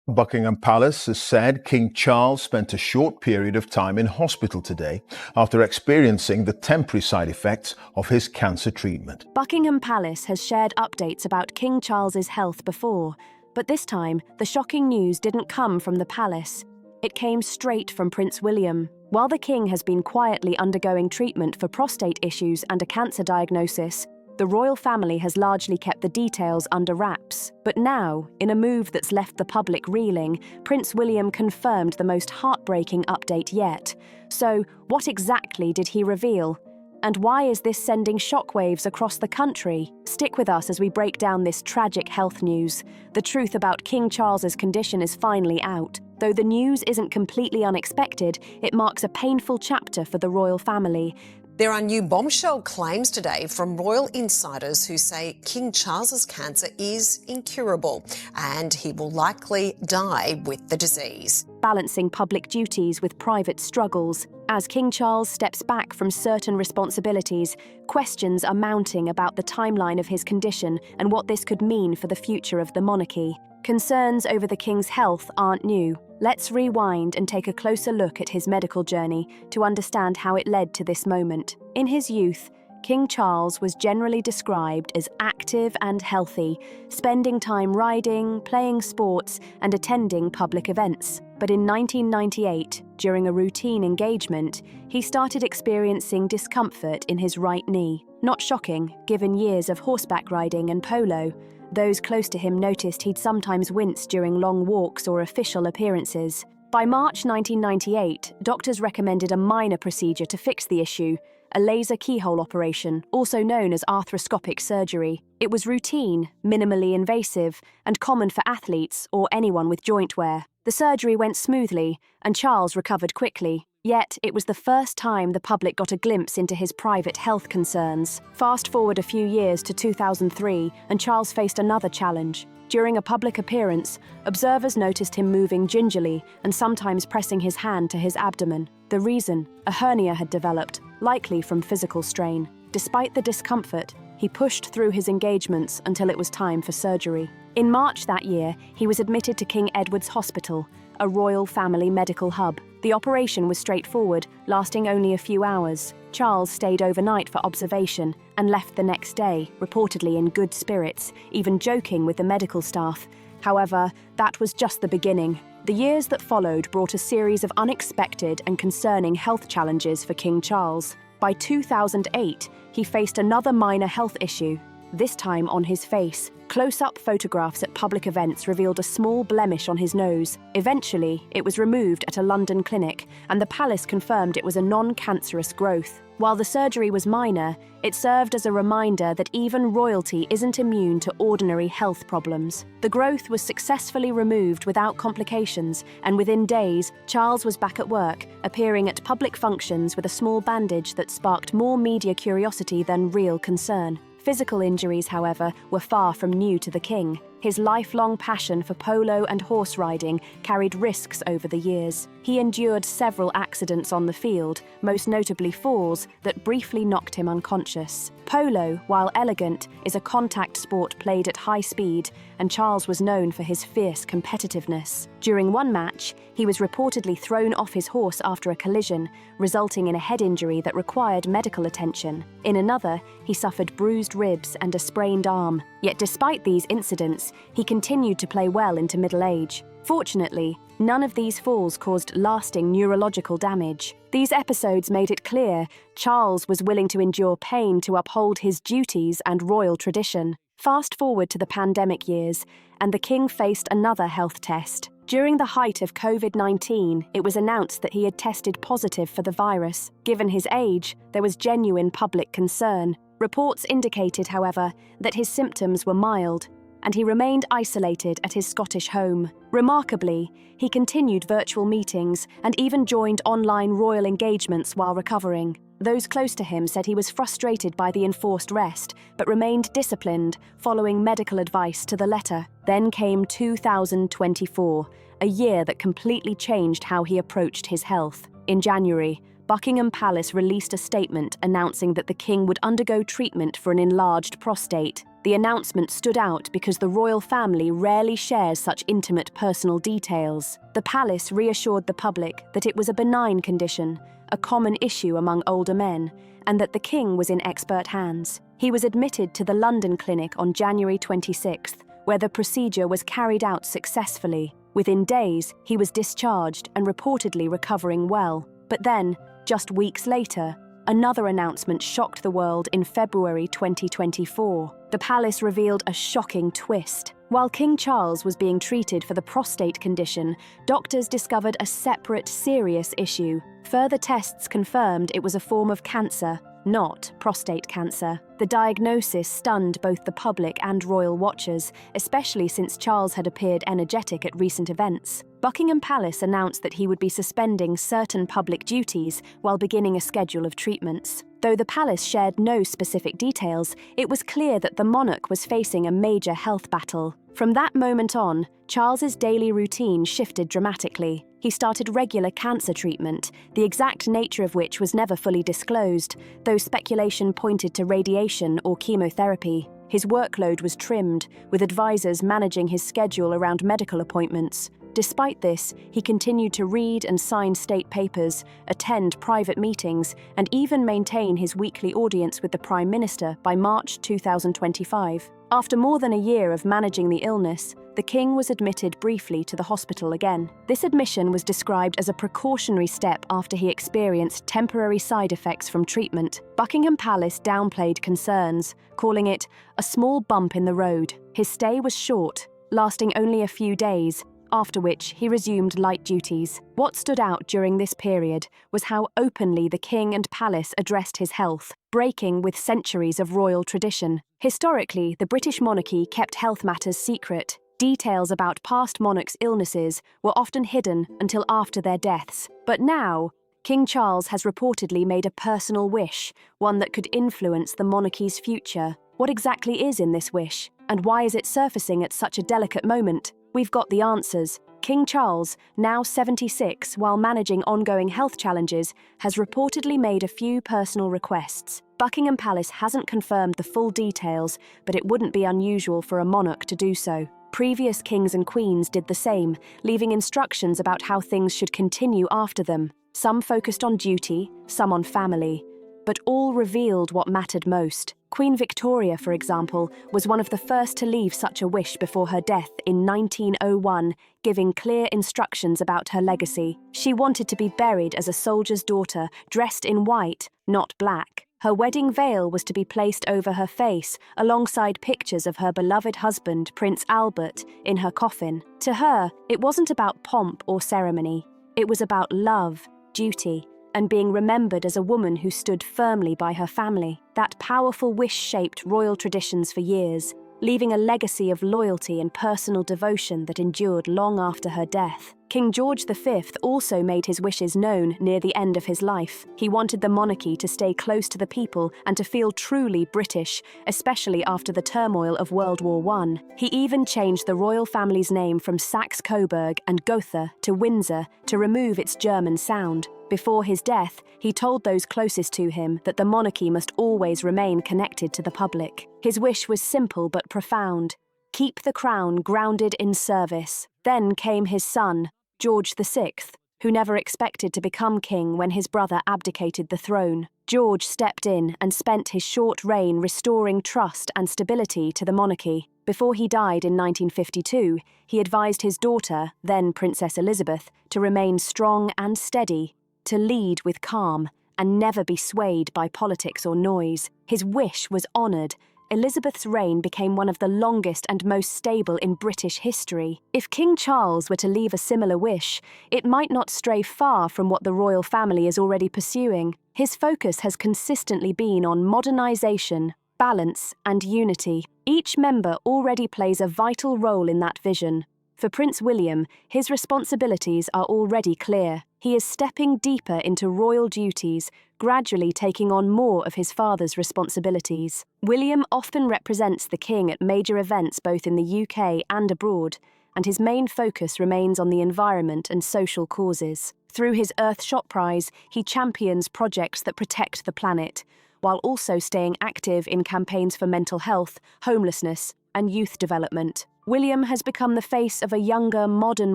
Buckingham Palace has said King Charles spent a short period of time in hospital today after experiencing the temporary side effects of his cancer treatment. Buckingham Palace has shared updates about King Charles's health before, but this time the shocking news didn't come from the palace. It came straight from Prince William. While the king has been quietly undergoing treatment for prostate issues and a cancer diagnosis, the royal family has largely kept the details under wraps. But now, in a move that's left the public reeling, Prince William confirmed the most heartbreaking update yet. So, what exactly did he reveal? And why is this sending shockwaves across the country? Stick with us as we break down this tragic health news. The truth about King Charles's condition is finally out. Though the news isn't completely unexpected, it marks a painful chapter for the royal family. There are new bombshell claims today from royal insiders who say King Charles's cancer is incurable and he will likely die with the disease. Balancing public duties with private struggles. As King Charles steps back from certain responsibilities, questions are mounting about the timeline of his condition and what this could mean for the future of the monarchy. Concerns over the king's health aren't new. Let's rewind and take a closer look at his medical journey to understand how it led to this moment. In his youth, King Charles was generally described as active and healthy, spending time riding, playing sports, and attending public events. But in 1998, during a routine engagement, he started experiencing discomfort in his right knee. Not shocking, given years of horseback riding and polo. Those close to him noticed he'd sometimes wince during long walks or official appearances. By March 1998, doctors recommended a minor procedure to fix the issue, a laser keyhole operation, also known as arthroscopic surgery. It was routine, minimally invasive, and common for athletes or anyone with joint wear. The surgery went smoothly, and Charles recovered quickly. Yet, it was the first time the public got a glimpse into his private health concerns. Fast forward a few years to 2003, and Charles faced another challenge. During a public appearance, observers noticed him moving gingerly and sometimes pressing his hand to his abdomen. The reason? A hernia had developed, likely from physical strain. Despite the discomfort, he pushed through his engagements until it was time for surgery. In March that year, he was admitted to King Edward's Hospital, a royal family medical hub. The operation was straightforward, lasting only a few hours. Charles stayed overnight for observation and left the next day, reportedly in good spirits, even joking with the medical staff. However, that was just the beginning. The years that followed brought a series of unexpected and concerning health challenges for King Charles. By 2008, he faced another minor health issue, this time on his face. Close-up photographs at public events revealed a small blemish on his nose. Eventually, it was removed at a London clinic, and the palace confirmed it was a non-cancerous growth. While the surgery was minor, it served as a reminder that even royalty isn't immune to ordinary health problems. The growth was successfully removed without complications, and within days, Charles was back at work, appearing at public functions with a small bandage that sparked more media curiosity than real concern. Physical injuries, however, were far from new to the king. His lifelong passion for polo and horse riding carried risks over the years. He endured several accidents on the field, most notably falls that briefly knocked him unconscious. Polo, while elegant, is a contact sport played at high speed, and Charles was known for his fierce competitiveness. During one match, he was reportedly thrown off his horse after a collision, resulting in a head injury that required medical attention. In another, he suffered bruised ribs and a sprained arm. Yet despite these incidents, he continued to play well into middle age. Fortunately, none of these falls caused lasting neurological damage. These episodes made it clear Charles was willing to endure pain to uphold his duties and royal tradition. Fast forward to the pandemic years, and the king faced another health test. During the height of COVID-19, it was announced that he had tested positive for the virus. Given his age, there was genuine public concern. Reports indicated, however, that his symptoms were mild, and he remained isolated at his Scottish home. Remarkably, he continued virtual meetings and even joined online royal engagements while recovering. Those close to him said he was frustrated by the enforced rest, but remained disciplined, following medical advice to the letter. Then came 2024, a year that completely changed how he approached his health. In January, Buckingham Palace released a statement announcing that the king would undergo treatment for an enlarged prostate. The announcement stood out because the royal family rarely shares such intimate personal details. The palace reassured the public that it was a benign condition, a common issue among older men, and that the king was in expert hands. He was admitted to the London clinic on January 26th, where the procedure was carried out successfully. Within days, he was discharged and reportedly recovering well. But then, just weeks later, another announcement shocked the world in February 2024. The palace revealed a shocking twist. While King Charles was being treated for the prostate condition, doctors discovered a separate, serious issue. Further tests confirmed it was a form of cancer, not prostate cancer. The diagnosis stunned both the public and royal watchers, especially since Charles had appeared energetic at recent events. Buckingham Palace announced that he would be suspending certain public duties while beginning a schedule of treatments. Though the palace shared no specific details, it was clear that the monarch was facing a major health battle. From that moment on, Charles's daily routine shifted dramatically. He started regular cancer treatment, the exact nature of which was never fully disclosed, though speculation pointed to radiation or chemotherapy. His workload was trimmed, with advisors managing his schedule around medical appointments. Despite this, he continued to read and sign state papers, attend private meetings, and even maintain his weekly audience with the Prime Minister by March 2025. After more than a year of managing the illness, the king was admitted briefly to the hospital again. This admission was described as a precautionary step after he experienced temporary side effects from treatment. Buckingham Palace downplayed concerns, calling it a small bump in the road. His stay was short, lasting only a few days, after which he resumed light duties. What stood out during this period was how openly the king and palace addressed his health, breaking with centuries of royal tradition. Historically, the British monarchy kept health matters secret. Details about past monarchs' illnesses were often hidden until after their deaths. But now, King Charles has reportedly made a personal wish, one that could influence the monarchy's future. What exactly is in this wish? And why is it surfacing at such a delicate moment? We've got the answers. King Charles, now 76 while managing ongoing health challenges, has reportedly made a few personal requests. Buckingham Palace hasn't confirmed the full details, but it wouldn't be unusual for a monarch to do so. Previous kings and queens did the same, leaving instructions about how things should continue after them. Some focused on duty, some on family, but all revealed what mattered most. Queen Victoria, for example, was one of the first to leave such a wish before her death in 1901, giving clear instructions about her legacy. She wanted to be buried as a soldier's daughter, dressed in white, not black. Her wedding veil was to be placed over her face, alongside pictures of her beloved husband, Prince Albert, in her coffin. To her, it wasn't about pomp or ceremony. It was about love, duty, and being remembered as a woman who stood firmly by her family. That powerful wish shaped royal traditions for years, leaving a legacy of loyalty and personal devotion that endured long after her death. King George V also made his wishes known near the end of his life. He wanted the monarchy to stay close to the people and to feel truly British, especially after the turmoil of World War I. He even changed the royal family's name from Saxe-Coburg and Gotha to Windsor to remove its German sound. Before his death, he told those closest to him that the monarchy must always remain connected to the public. His wish was simple but profound: keep the crown grounded in service. Then came his son, George VI, who never expected to become king when his brother abdicated the throne. George stepped in and spent his short reign restoring trust and stability to the monarchy. Before he died in 1952, he advised his daughter, then Princess Elizabeth, to remain strong and steady, to lead with calm, and never be swayed by politics or noise. His wish was honoured. Elizabeth's reign became one of the longest and most stable in British history. If King Charles were to leave a similar wish, it might not stray far from what the royal family is already pursuing. His focus has consistently been on modernisation, balance, and unity. Each member already plays a vital role in that vision. For Prince William, his responsibilities are already clear. He is stepping deeper into royal duties, gradually taking on more of his father's responsibilities. William often represents the king at major events both in the UK and abroad, and his main focus remains on the environment and social causes. Through his Earthshot Prize, he champions projects that protect the planet, while also staying active in campaigns for mental health, homelessness, and youth development. William has become the face of a younger, modern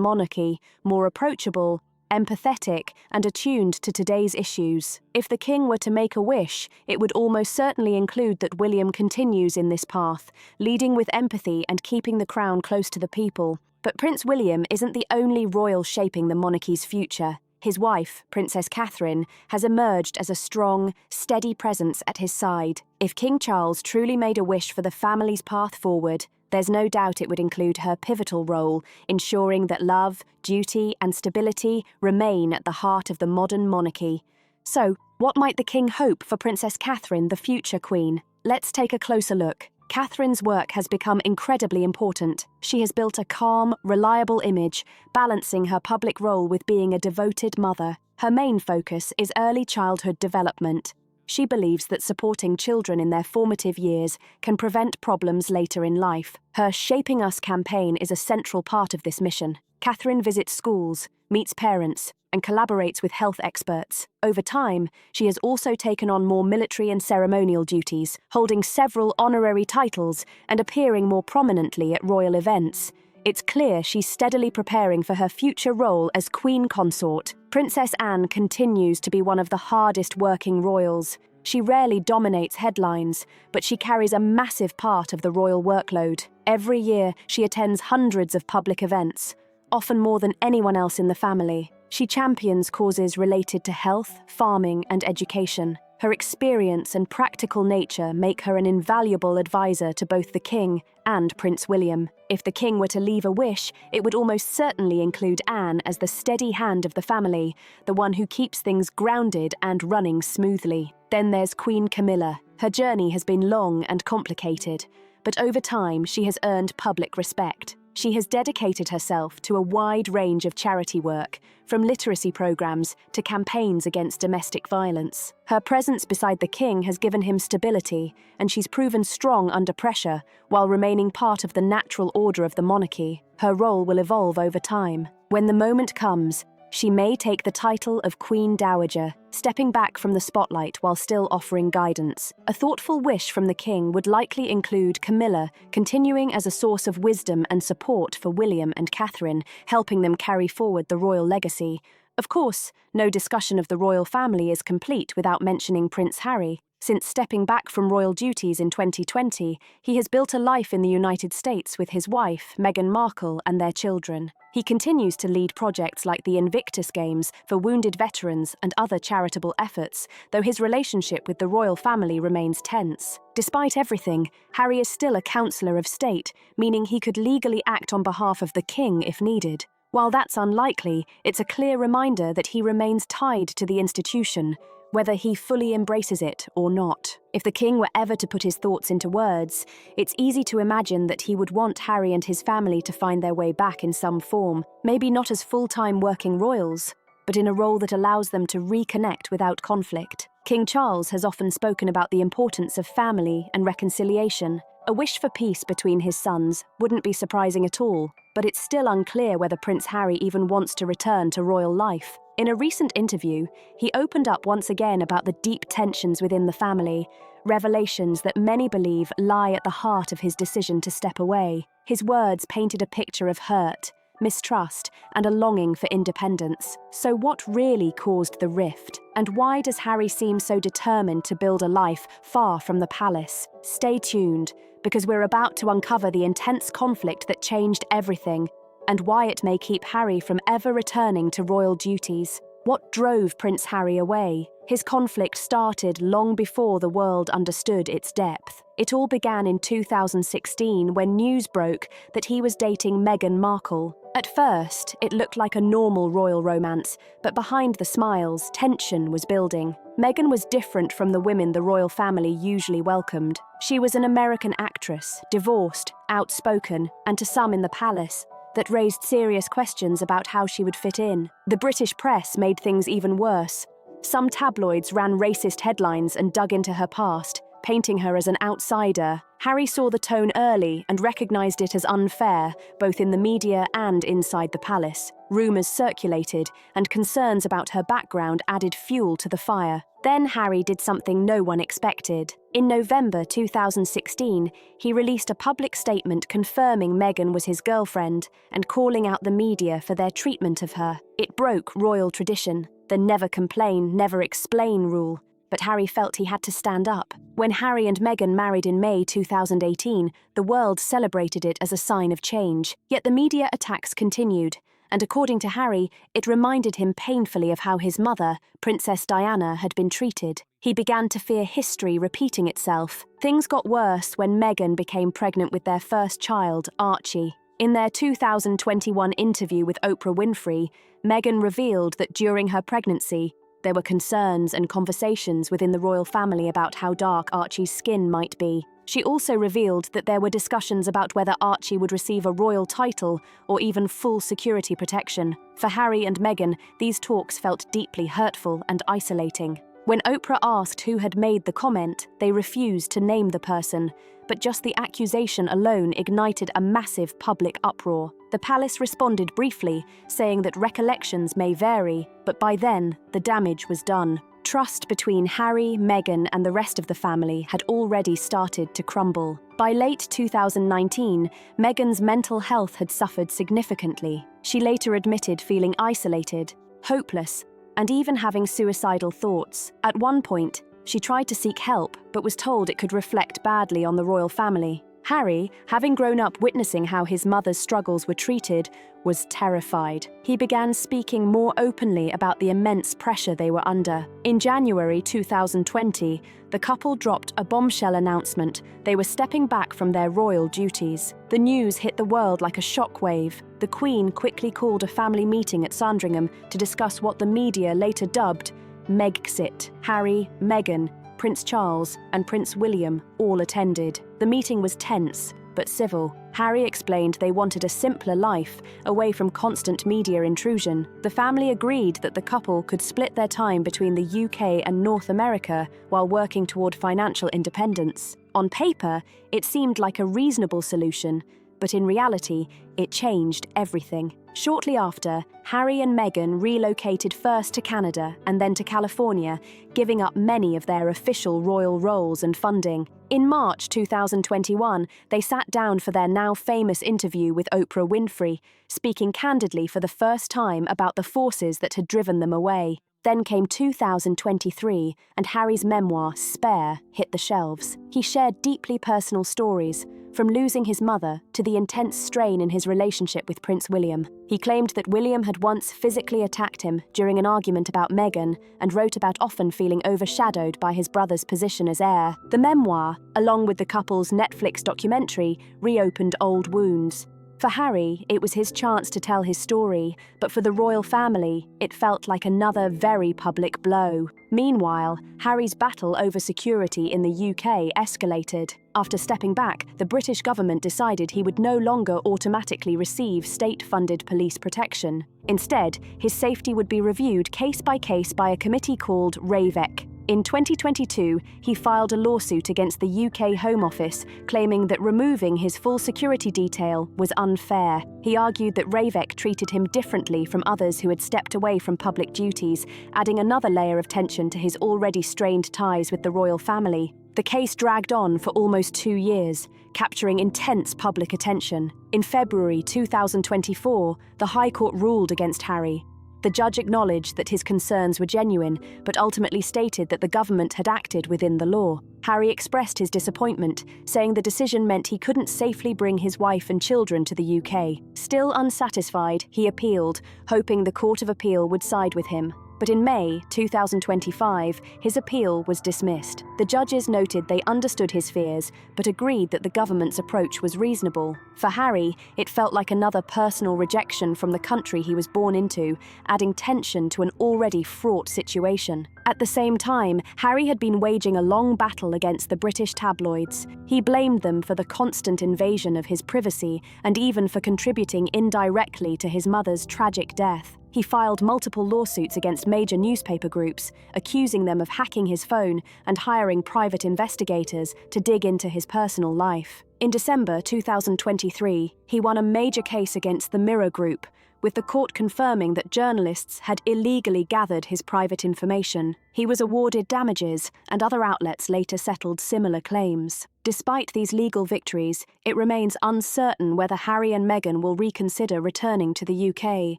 monarchy, more approachable, empathetic, and attuned to today's issues. If the king were to make a wish, it would almost certainly include that William continues in this path, leading with empathy and keeping the crown close to the people. But Prince William isn't the only royal shaping the monarchy's future. His wife, Princess Catherine, has emerged as a strong, steady presence at his side. If King Charles truly made a wish for the family's path forward, there's no doubt it would include her pivotal role, ensuring that love, duty, and stability remain at the heart of the modern monarchy. So, what might the king hope for Princess Catherine, the future queen? Let's take a closer look. Catherine's work has become incredibly important. She has built a calm, reliable image, balancing her public role with being a devoted mother. Her main focus is early childhood development. She believes that supporting children in their formative years can prevent problems later in life. Her Shaping Us campaign is a central part of this mission. Catherine visits schools, meets parents, and collaborates with health experts. Over time, she has also taken on more military and ceremonial duties, holding several honorary titles and appearing more prominently at royal events. It's clear she's steadily preparing for her future role as Queen Consort. Princess Anne continues to be one of the hardest working royals. She rarely dominates headlines, but she carries a massive part of the royal workload. Every year, she attends hundreds of public events, often more than anyone else in the family. She champions causes related to health, farming, and education. Her experience and practical nature make her an invaluable advisor to both the king and Prince William. If the king were to leave a wish, it would almost certainly include Anne as the steady hand of the family, the one who keeps things grounded and running smoothly. Then there's Queen Camilla. Her journey has been long and complicated, but over time she has earned public respect. She has dedicated herself to a wide range of charity work, from literacy programs to campaigns against domestic violence. Her presence beside the king has given him stability, and she's proven strong under pressure while remaining part of the natural order of the monarchy. Her role will evolve over time. When the moment comes, she may take the title of Queen Dowager, stepping back from the spotlight while still offering guidance. A thoughtful wish from the king would likely include Camilla continuing as a source of wisdom and support for William and Catherine, helping them carry forward the royal legacy. Of course, no discussion of the royal family is complete without mentioning Prince Harry. Since stepping back from royal duties in 2020, he has built a life in the United States with his wife, Meghan Markle, and their children. He continues to lead projects like the Invictus Games for wounded veterans and other charitable efforts, though his relationship with the royal family remains tense. Despite everything, Harry is still a Councillor of State, meaning he could legally act on behalf of the king if needed. While that's unlikely, it's a clear reminder that he remains tied to the institution, whether he fully embraces it or not. If the king were ever to put his thoughts into words, it's easy to imagine that he would want Harry and his family to find their way back in some form, maybe not as full-time working royals, but in a role that allows them to reconnect without conflict. King Charles has often spoken about the importance of family and reconciliation. A wish for peace between his sons wouldn't be surprising at all, but it's still unclear whether Prince Harry even wants to return to royal life. In a recent interview, he opened up once again about the deep tensions within the family, revelations that many believe lie at the heart of his decision to step away. His words painted a picture of hurt, mistrust, and a longing for independence. So what really caused the rift? And why does Harry seem so determined to build a life far from the palace? Stay tuned, because we're about to uncover the intense conflict that changed everything, and why it may keep Harry from ever returning to royal duties. What drove Prince Harry away? His conflict started long before the world understood its depth. It all began in 2016 when news broke that he was dating Meghan Markle. At first, it looked like a normal royal romance, but behind the smiles, tension was building. Meghan was different from the women the royal family usually welcomed. She was an American actress, divorced, outspoken, and to some in the palace, that raised serious questions about how she would fit in. The British press made things even worse. Some tabloids ran racist headlines and dug into her past, painting her as an outsider. Harry saw the tone early and recognized it as unfair, both in the media and inside the palace. Rumors circulated, and concerns about her background added fuel to the fire. Then Harry did something no one expected. In November 2016, he released a public statement confirming Meghan was his girlfriend and calling out the media for their treatment of her. It broke royal tradition, the never complain, never explain rule. But Harry felt he had to stand up. When Harry and Meghan married in May 2018, the world celebrated it as a sign of change. Yet the media attacks continued, and according to Harry, it reminded him painfully of how his mother, Princess Diana, had been treated. He began to fear history repeating itself. Things got worse when Meghan became pregnant with their first child, Archie. In their 2021 interview with Oprah Winfrey, Meghan revealed that during her pregnancy, there were concerns and conversations within the royal family about how dark Archie's skin might be. She also revealed that there were discussions about whether Archie would receive a royal title or even full security protection. For Harry and Meghan, these talks felt deeply hurtful and isolating. When Oprah asked who had made the comment, they refused to name the person, but just the accusation alone ignited a massive public uproar. The palace responded briefly, saying that recollections may vary, but by then, the damage was done. Trust between Harry, Meghan, and the rest of the family had already started to crumble. By late 2019, Meghan's mental health had suffered significantly. She later admitted feeling isolated, hopeless, and even having suicidal thoughts. At one point, she tried to seek help, but was told it could reflect badly on the royal family. Harry, having grown up witnessing how his mother's struggles were treated, was terrified. He began speaking more openly about the immense pressure they were under. In January 2020, the couple dropped a bombshell announcement they were stepping back from their royal duties. The news hit the world like a shockwave. The Queen quickly called a family meeting at Sandringham to discuss what the media later dubbed Megxit. Harry, Meghan, Prince Charles, and Prince William all attended. The meeting was tense, but civil. Harry explained they wanted a simpler life, away from constant media intrusion. The family agreed that the couple could split their time between the UK and North America while working toward financial independence. On paper, it seemed like a reasonable solution, but in reality, it changed everything. Shortly after, Harry and Meghan relocated first to Canada and then to California, giving up many of their official royal roles and funding. In March 2021, they sat down for their now famous interview with Oprah Winfrey, speaking candidly for the first time about the forces that had driven them away. Then came 2023, and Harry's memoir, Spare, hit the shelves. He shared deeply personal stories, from losing his mother to the intense strain in his relationship with Prince William. He claimed that William had once physically attacked him during an argument about Meghan and wrote about often feeling overshadowed by his brother's position as heir. The memoir, along with the couple's Netflix documentary, reopened old wounds. For Harry, it was his chance to tell his story, but for the royal family, it felt like another very public blow. Meanwhile, Harry's battle over security in the UK escalated. After stepping back, the British government decided he would no longer automatically receive state-funded police protection. Instead, his safety would be reviewed case by case by a committee called RAVEC. In 2022, he filed a lawsuit against the UK Home Office, claiming that removing his full security detail was unfair. He argued that RAVEC treated him differently from others who had stepped away from public duties, adding another layer of tension to his already strained ties with the royal family. The case dragged on for almost 2 years, capturing intense public attention. In February 2024, the High Court ruled against Harry. The judge acknowledged that his concerns were genuine, but ultimately stated that the government had acted within the law. Harry expressed his disappointment, saying the decision meant he couldn't safely bring his wife and children to the UK. Still unsatisfied, he appealed, hoping the Court of Appeal would side with him. But in May 2025, his appeal was dismissed. The judges noted they understood his fears, but agreed that the government's approach was reasonable. For Harry, it felt like another personal rejection from the country he was born into, adding tension to an already fraught situation. At the same time, Harry had been waging a long battle against the British tabloids. He blamed them for the constant invasion of his privacy and even for contributing indirectly to his mother's tragic death. He filed multiple lawsuits against major newspaper groups, accusing them of hacking his phone and hiring private investigators to dig into his personal life. In December 2023, he won a major case against the Mirror Group, with the court confirming that journalists had illegally gathered his private information. He was awarded damages, and other outlets later settled similar claims. Despite these legal victories, it remains uncertain whether Harry and Meghan will reconsider returning to the UK,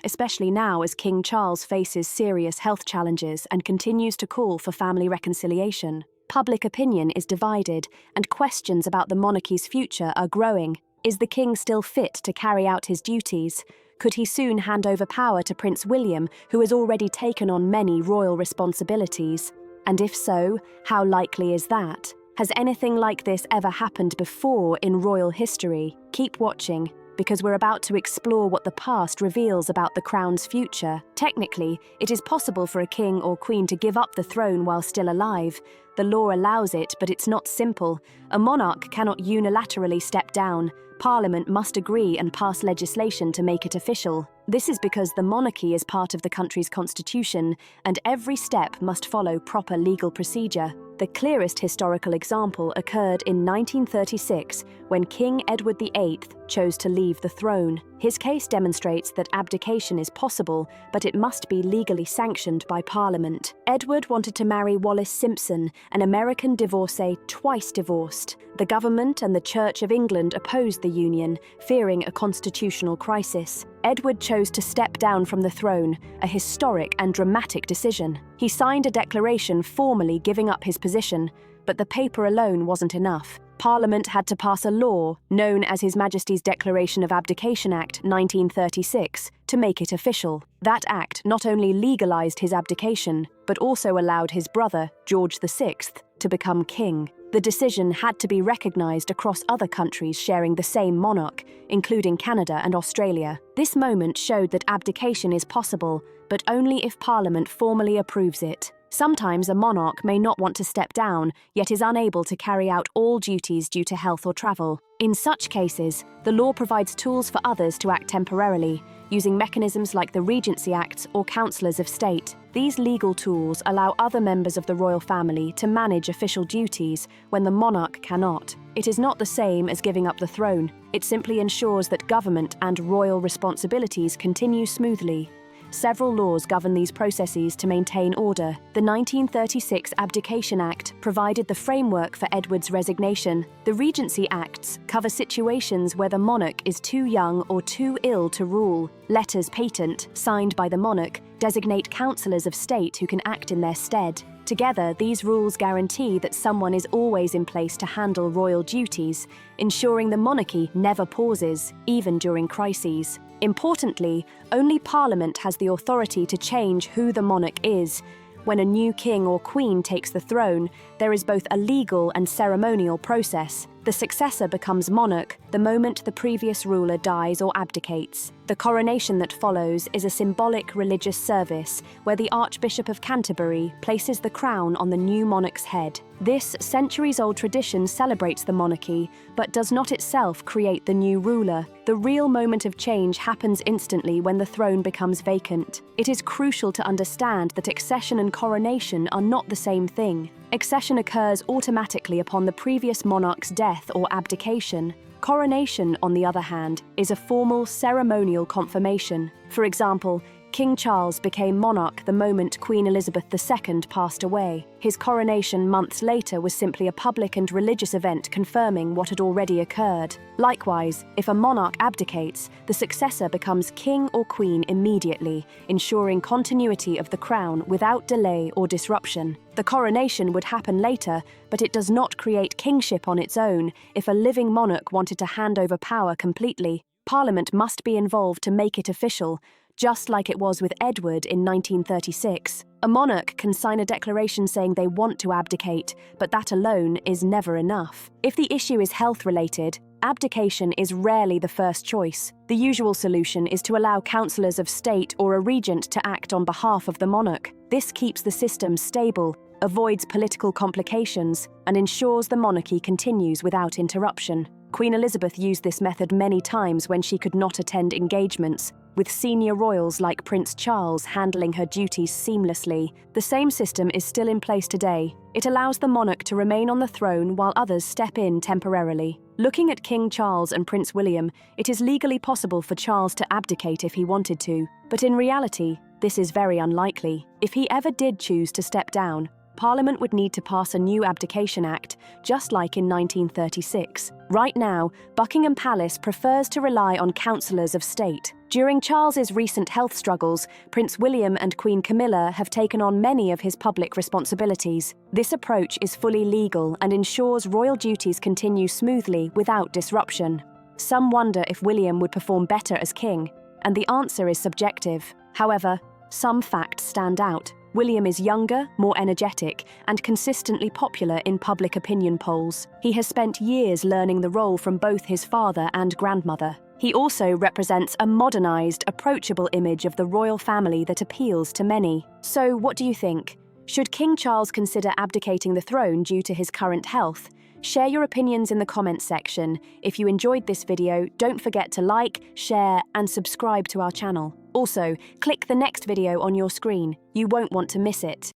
especially now as King Charles faces serious health challenges and continues to call for family reconciliation. Public opinion is divided, and questions about the monarchy's future are growing. Is the king still fit to carry out his duties? Could he soon hand over power to Prince William, who has already taken on many royal responsibilities? And if so, how likely is that? Has anything like this ever happened before in royal history? Keep watching, because we're about to explore what the past reveals about the crown's future. Technically, it is possible for a king or queen to give up the throne while still alive. The law allows it, but it's not simple. A monarch cannot unilaterally step down. Parliament must agree and pass legislation to make it official. This is because the monarchy is part of the country's constitution, and every step must follow proper legal procedure. The clearest historical example occurred in 1936, when King Edward VIII chose to leave the throne. His case demonstrates that abdication is possible, but it must be legally sanctioned by Parliament. Edward wanted to marry Wallis Simpson, an American divorcee twice divorced. The government and the Church of England opposed the union, fearing a constitutional crisis. Edward chose to step down from the throne, a historic and dramatic decision. He signed a declaration formally giving up his position, but the paper alone wasn't enough. Parliament had to pass a law, known as His Majesty's Declaration of Abdication Act 1936, to make it official. That act not only legalised his abdication, but also allowed his brother, George VI, to become king. The decision had to be recognised across other countries sharing the same monarch, including Canada and Australia. This moment showed that abdication is possible, but only if Parliament formally approves it. Sometimes a monarch may not want to step down, yet is unable to carry out all duties due to health or travel. In such cases, the law provides tools for others to act temporarily, using mechanisms like the Regency Acts or Councillors of State. These legal tools allow other members of the royal family to manage official duties when the monarch cannot. It is not the same as giving up the throne. It simply ensures that government and royal responsibilities continue smoothly. Several laws govern these processes to maintain order. The 1936 Abdication Act provided the framework for Edward's resignation. The Regency Acts cover situations where the monarch is too young or too ill to rule. Letters patent, signed by the monarch, designate councillors of state who can act in their stead. Together, these rules guarantee that someone is always in place to handle royal duties, ensuring the monarchy never pauses, even during crises. Importantly, only Parliament has the authority to change who the monarch is. When a new king or queen takes the throne, there is both a legal and ceremonial process. The successor becomes monarch the moment the previous ruler dies or abdicates. The coronation that follows is a symbolic religious service where the Archbishop of Canterbury places the crown on the new monarch's head. This centuries-old tradition celebrates the monarchy, but does not itself create the new ruler. The real moment of change happens instantly when the throne becomes vacant. It is crucial to understand that accession and coronation are not the same thing. Accession occurs automatically upon the previous monarch's death or abdication. Coronation, on the other hand, is a formal ceremonial confirmation. For example, King Charles became monarch the moment Queen Elizabeth II passed away. His coronation months later was simply a public and religious event confirming what had already occurred. Likewise, if a monarch abdicates, the successor becomes king or queen immediately, ensuring continuity of the crown without delay or disruption. The coronation would happen later, but it does not create kingship on its own if a living monarch wanted to hand over power completely. Parliament must be involved to make it official, just like it was with Edward in 1936. A monarch can sign a declaration saying they want to abdicate, but that alone is never enough. If the issue is health-related, abdication is rarely the first choice. The usual solution is to allow councillors of state or a regent to act on behalf of the monarch. This keeps the system stable, avoids political complications, and ensures the monarchy continues without interruption. Queen Elizabeth used this method many times when she could not attend engagements. with senior royals like Prince Charles handling her duties seamlessly. The same system is still in place today. It allows the monarch to remain on the throne while others step in temporarily. Looking at King Charles and Prince William, it is legally possible for Charles to abdicate if he wanted to. But in reality, this is very unlikely. If he ever did choose to step down, Parliament would need to pass a new Abdication Act, just like in 1936. Right now, Buckingham Palace prefers to rely on councillors of state. During Charles's recent health struggles, Prince William and Queen Camilla have taken on many of his public responsibilities. This approach is fully legal and ensures royal duties continue smoothly without disruption. Some wonder if William would perform better as king, and the answer is subjective. However, some facts stand out. William is younger, more energetic, and consistently popular in public opinion polls. He has spent years learning the role from both his father and grandmother. He also represents a modernized, approachable image of the royal family that appeals to many. So, what do you think? Should King Charles consider abdicating the throne due to his current health? Share your opinions in the comments section. If you enjoyed this video, don't forget to like, share, and subscribe to our channel. Also, click the next video on your screen. You won't want to miss it.